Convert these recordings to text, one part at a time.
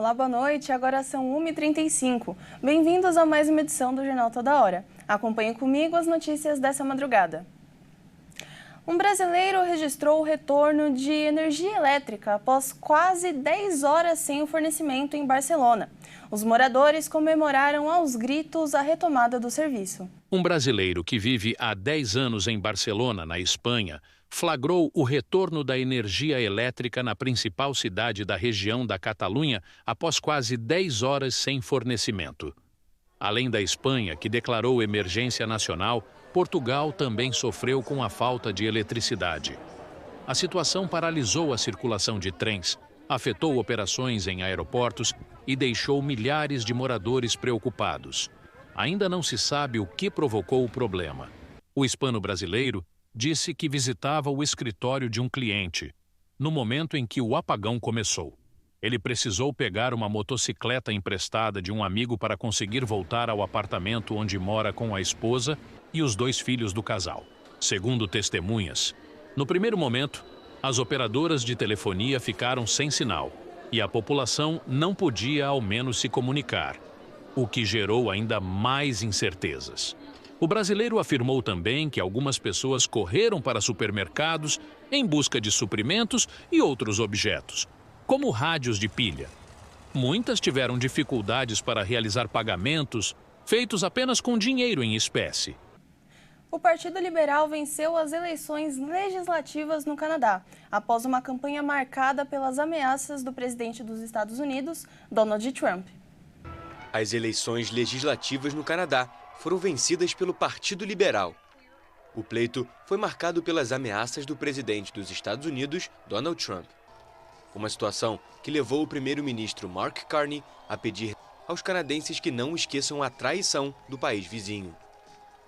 Olá, boa noite. Agora são 1h35. Bem-vindos a mais uma edição do Jornal Toda Hora. Acompanhe comigo as notícias dessa madrugada. Um brasileiro registrou o retorno de energia elétrica após quase 10 horas sem o fornecimento em Barcelona. Os moradores comemoraram aos gritos a retomada do serviço. Um brasileiro que vive há 10 anos em Barcelona, na Espanha, flagrou o retorno da energia elétrica na principal cidade da região da Catalunha após quase 10 horas sem fornecimento. Além da Espanha, que declarou emergência nacional, Portugal também sofreu com a falta de eletricidade. A situação paralisou a circulação de trens, afetou operações em aeroportos e deixou milhares de moradores preocupados. Ainda não se sabe o que provocou o problema. O hispano-brasileiro disse que visitava o escritório de um cliente, no momento em que o apagão começou. Ele precisou pegar uma motocicleta emprestada de um amigo para conseguir voltar ao apartamento onde mora com a esposa e os 2 filhos do casal. Segundo testemunhas, no primeiro momento, as operadoras de telefonia ficaram sem sinal e a população não podia ao menos se comunicar, o que gerou ainda mais incertezas. O brasileiro afirmou também que algumas pessoas correram para supermercados em busca de suprimentos e outros objetos, como rádios de pilha. Muitas tiveram dificuldades para realizar pagamentos feitos apenas com dinheiro em espécie. O Partido Liberal venceu as eleições legislativas no Canadá, após uma campanha marcada pelas ameaças do presidente dos Estados Unidos, Donald Trump. As eleições legislativas no Canadá foram vencidas pelo Partido Liberal. O pleito foi marcado pelas ameaças do presidente dos Estados Unidos, Donald Trump. Uma situação que levou o primeiro-ministro Mark Carney a pedir aos canadenses que não esqueçam a traição do país vizinho.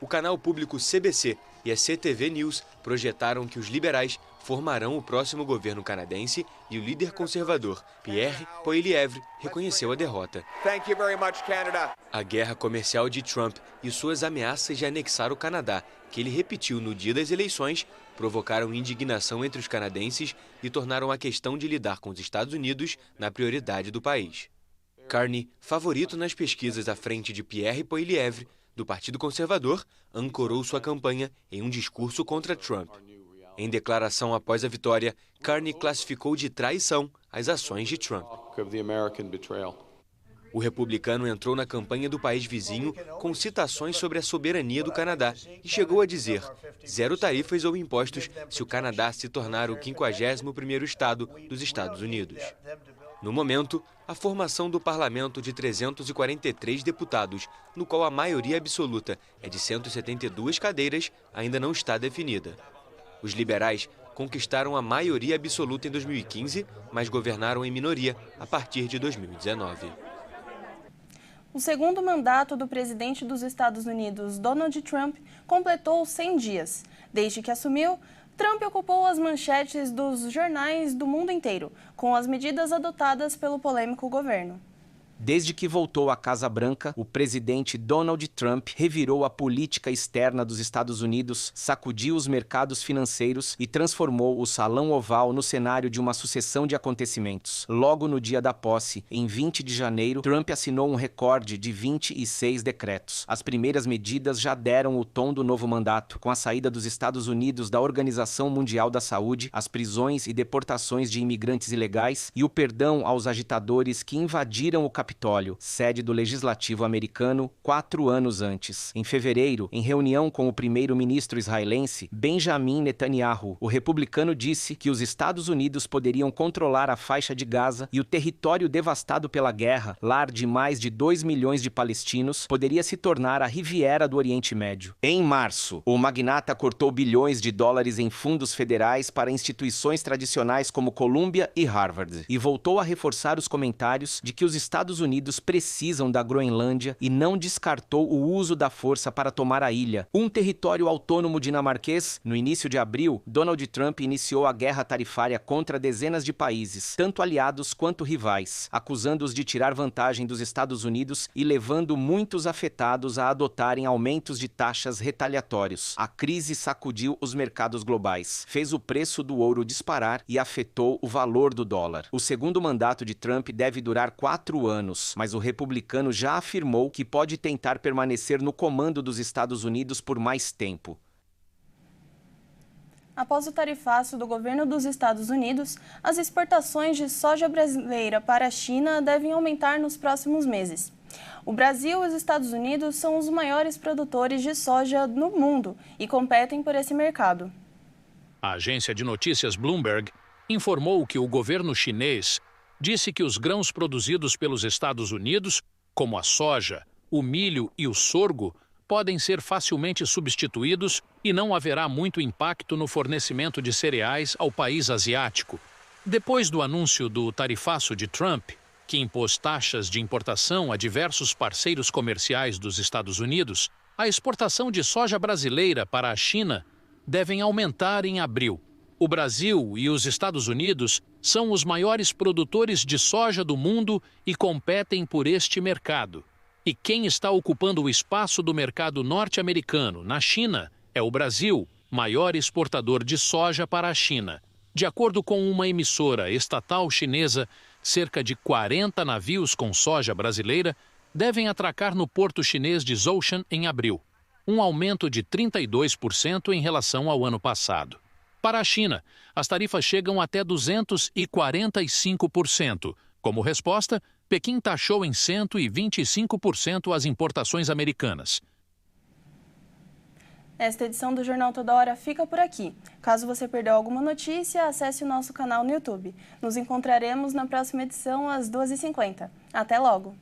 O canal público CBC e a CTV News projetaram que os liberais formarão o próximo governo canadense e o líder conservador, Pierre Poilievre, reconheceu a derrota. Thank you very much, Canada. A guerra comercial de Trump e suas ameaças de anexar o Canadá, que ele repetiu no dia das eleições, provocaram indignação entre os canadenses e tornaram a questão de lidar com os Estados Unidos na prioridade do país. Carney, favorito nas pesquisas à frente de Pierre Poilievre, do Partido Conservador, ancorou sua campanha em um discurso contra Trump. Em declaração após a vitória, Carney classificou de traição as ações de Trump. O republicano entrou na campanha do país vizinho com citações sobre a soberania do Canadá e chegou a dizer: zero tarifas ou impostos se o Canadá se tornar o 51º estado dos Estados Unidos. No momento, a formação do parlamento de 343 deputados, no qual a maioria absoluta é de 172 cadeiras, ainda não está definida. Os liberais conquistaram a maioria absoluta em 2015, mas governaram em minoria a partir de 2019. O segundo mandato do presidente dos Estados Unidos, Donald Trump, completou 100 dias. Desde que assumiu, Trump ocupou as manchetes dos jornais do mundo inteiro, com as medidas adotadas pelo polêmico governo. Desde que voltou à Casa Branca, o presidente Donald Trump revirou a política externa dos Estados Unidos, sacudiu os mercados financeiros e transformou o Salão Oval no cenário de uma sucessão de acontecimentos. Logo no dia da posse, em 20 de janeiro, Trump assinou um recorde de 26 decretos. As primeiras medidas já deram o tom do novo mandato, com a saída dos Estados Unidos da Organização Mundial da Saúde, as prisões e deportações de imigrantes ilegais e o perdão aos agitadores que invadiram o Capitólio, sede do Legislativo americano, 4 anos antes. Em fevereiro, em reunião com o primeiro-ministro israelense, Benjamin Netanyahu, o republicano disse que os Estados Unidos poderiam controlar a faixa de Gaza e o território devastado pela guerra, lar de mais de 2 milhões de palestinos, poderia se tornar a Riviera do Oriente Médio. Em março, o magnata cortou bilhões de dólares em fundos federais para instituições tradicionais como Columbia e Harvard e voltou a reforçar os comentários de que os Estados Estados Unidos precisam da Groenlândia e não descartou o uso da força para tomar a ilha, um território autônomo dinamarquês. No início de abril, Donald Trump iniciou a guerra tarifária contra dezenas de países, tanto aliados quanto rivais, acusando-os de tirar vantagem dos Estados Unidos e levando muitos afetados a adotarem aumentos de taxas retaliatórios. A crise sacudiu os mercados globais, fez o preço do ouro disparar e afetou o valor do dólar. O segundo mandato de Trump deve durar 4 anos, mas o republicano já afirmou que pode tentar permanecer no comando dos Estados Unidos por mais tempo. Após o tarifaço do governo dos Estados Unidos, as exportações de soja brasileira para a China devem aumentar nos próximos meses. O Brasil e os Estados Unidos são os maiores produtores de soja no mundo e competem por esse mercado. A agência de notícias Bloomberg informou que o governo chinês disse que os grãos produzidos pelos Estados Unidos, como a soja, o milho e o sorgo, podem ser facilmente substituídos e não haverá muito impacto no fornecimento de cereais ao país asiático. Depois do anúncio do tarifaço de Trump, que impôs taxas de importação a diversos parceiros comerciais dos Estados Unidos, a exportação de soja brasileira para a China devem aumentar em abril. O Brasil e os Estados Unidos são os maiores produtores de soja do mundo e competem por este mercado. E quem está ocupando o espaço do mercado norte-americano na China é o Brasil, maior exportador de soja para a China. De acordo com uma emissora estatal chinesa, cerca de 40 navios com soja brasileira devem atracar no porto chinês de Zhoushan em abril, um aumento de 32% em relação ao ano passado. Para a China, as tarifas chegam até 245%. Como resposta, Pequim taxou em 125% as importações americanas. Esta edição do Jornal Toda Hora fica por aqui. Caso você perdeu alguma notícia, acesse o nosso canal no YouTube. Nos encontraremos na próxima edição às 2h50. Até logo!